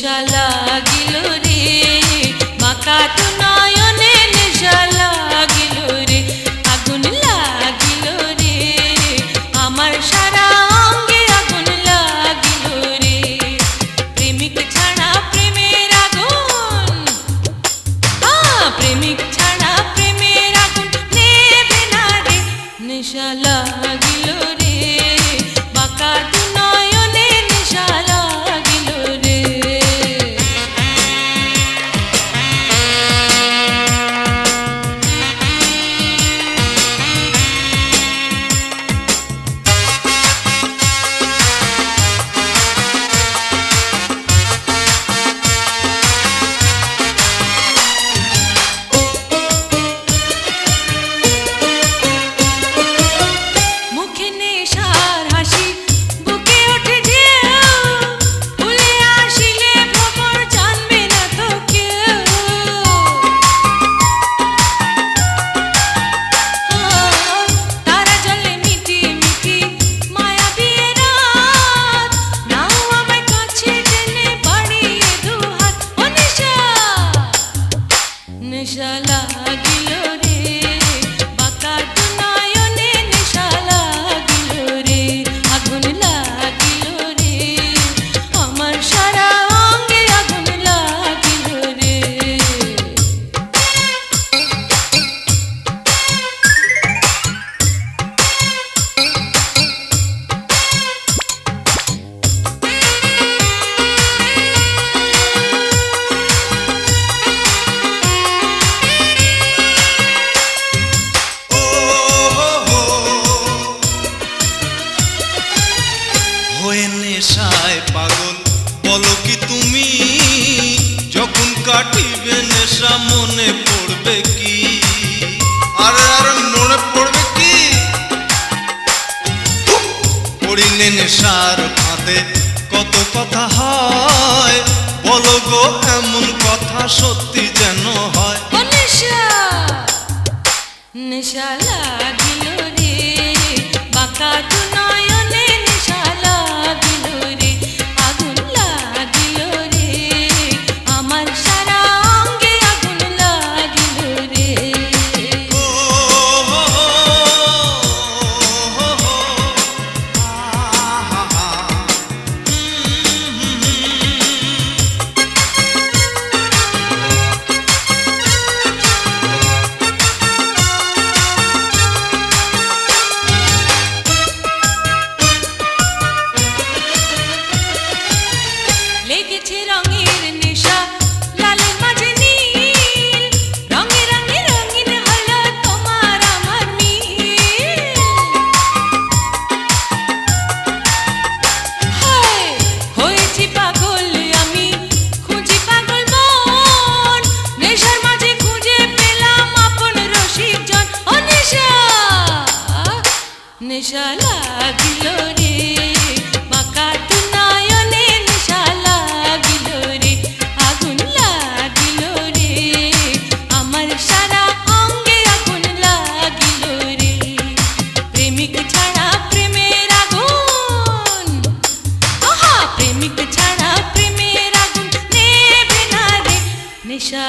নেশা লাগিল রে বাঁকা তো নয়নে নেশা লাগিল রে আগুন লাগিল রে আমার সারা অঙ্গে আগুন লাগিল রে প্রেমিক ছাড়া প্রেমের আগুন প্রেমিক ছাড়া প্রেমের আগুন নেবে না রে নেশা লাগিল রে বাঁকা তো নয়নে নেশা লাগিল রে মুখে নেশার হাসি বুকে ওঠে ঢেউ ভুলে আসিলে ভ্রমর জানবে না তো কেউ তারা জলে মিটি মিটি মায়াবী রাত নাও আমায় কাছে টেনে বাড়িয়ে দুহাত ও নেশা নেশা লাগিল রে বাঁকা তো নয়নে নেশা লাগিল রে আগুন লাগিল রে আমার সারা অঙ্গে আগুন লাগিল রে হয়ে নেশায় পাগল বলো কি তুমি যখন কাটিবে নেশা মনে পড়বে কি আরে আরে মনে পড়বে কি পড়িলে নেশার ফাঁদে কত কথা হয় বলো গো এমন কথা সত্যি যেন হয় ও নেশা নেশা লাগিল রে বাঁকা তো নয়নে নেশা লাগিল রে আগুন লাগিল রে আমার সারা অঙ্গে আগুন লাগিল রে ও হো হো হো হো আহা লেগেছে রঙের নেশা লালের মাঝে নীল রঙে রঙে রঙিন হলো তোমার আমার মিল হায় হয়েছি পাগল আমি খুঁজি পাগল মন নেশার মাঝে খুঁজে পেলাম আপন রসিক জন ও নেশা নেশা লাগিল রে বাঁকা তো নয়নে নেশা লাগিল রে আগুন লাগিল রে আমার সারা অঙ্গে আগুন লাগিল রে প্রেমিক ছাড়া প্রেমের আগুন প্রেমিক ছাড়া প্রেমের আগুন নেবে না রে নেশা